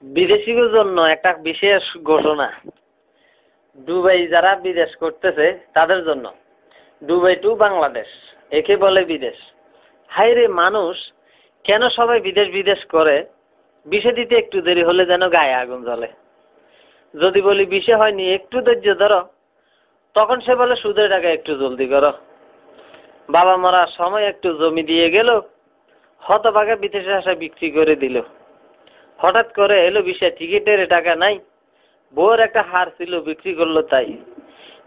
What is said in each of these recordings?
বিদেশিদের জন্য একটা বিশেষ ঘোষণা। দুবাই যারা বিদেশ করতেছে তাদের জন্য, দুবাই টু বাংলাদেশ একে বলে বিদেশ। হায়রে মানুষ কেন সবাই বিদেশ বিদেশ করে? বিষে দিতে একটু দেরি হলে যেন গায়ে আগুন জ্বলে। যদি বলি বিষে হয়নি, একটু ধৈর্য ধরো, তখন সে বলে সুদের টাকা একটু জলদি করো। বাবা মরার সময় একটু জমি দিয়ে গেল, হতভাগে বিদেশে আসা বিক্রি করে দিল। হঠাৎ করে এলো বিষয় টিকিটের টাকা নাই, বউর একটা হার ছিল বিক্রি করলো তাই।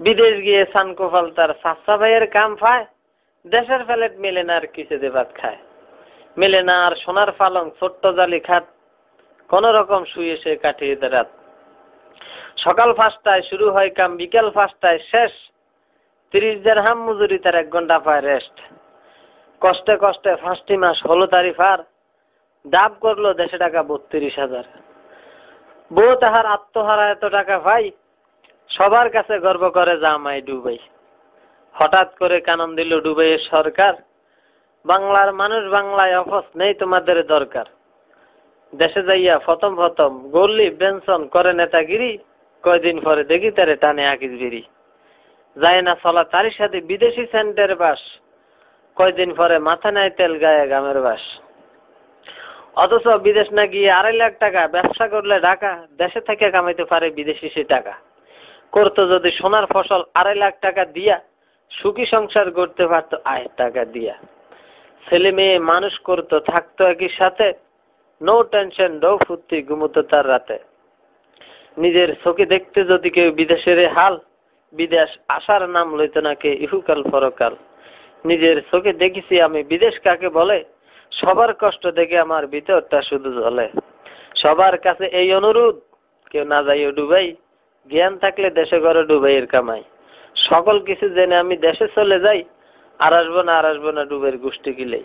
বিদেশ গিয়ে সানকোফাল তার সাচ্চা ভাইয়ের কাম পায়, দেশের ফ্ল্যাট মেলে না আর কিসেদে ভাত খায়। মেলে না আর সোনার পালং ছোট্ট জালি খাট, কোন রকম শুয়ে সে কাটিয়ে রাত। সকাল 5টায় শুরু হয় কাম, বিকাল 5টায় শেষ। 30 দিরহাম মজুরি, তার 1 ঘন্টা পায় রেস্ট। কষ্টে কষ্টে 5টি মাস হলো তারি ফার, ডাব করলো দেশে টাকা 32,000। বউ তাহার আত্মহারা এত টাকা ভাই, সবার কাছে গর্ব করে জামাই ডুবাই। হঠাৎ করে কানন দিল ডুবাইয়ের সরকার, বাংলার মানুষ বাংলায় অফস নেই তোমাদের দরকার। দেশে যাইয়া প্রথম গোল্লি বেনসন করে নেতাগিরি, কয়দিন পরে দেখি তারে টানে আকিস বিড়ি। যায় না চলা তারই সাথে বিদেশি সেন্টের বাস, কয়দিন পরে মাথা নাই তেল গায়ে গামের বাস। অথচ বিদেশ না গিয়ে 2.5 লাখ টাকা ব্যবসা করলে ঢাকা, দেশে থেকে কামাইতে পারে বিদেশি সে টাকা। করতো যদি সোনার ফসল 2.5 লাখ টাকা দিয়া, সুখী সংসার করতে পারতো আয়ের টাকা দিয়া। ছেলে মেয়ে মানুষ করতো, থাকতো একই সাথে, নো টেনশন নো ফুর্তি, ঘুমতো তার রাতে। নিজের চোখে দেখতে যদি কেউ বিদেশের হাল, বিদেশ আসার নাম লইতো না কে ইহুকাল পরকাল। নিজের চোখে দেখেছি আমি বিদেশ কাকে বলে, সবার কষ্ট দেখে আমার ভিতরটা শুধু জ্বলে। সবার কাছে এই অনুরোধ, কেউ না যাইও ডুবাই, জ্ঞান থাকলে দেশে ঘরে ডুবাইয়ের কামাই। সকল কিছু জেনে আমি দেশে চলে যাই, আর আসবো না ডুবের গোষ্ঠী গিলেই।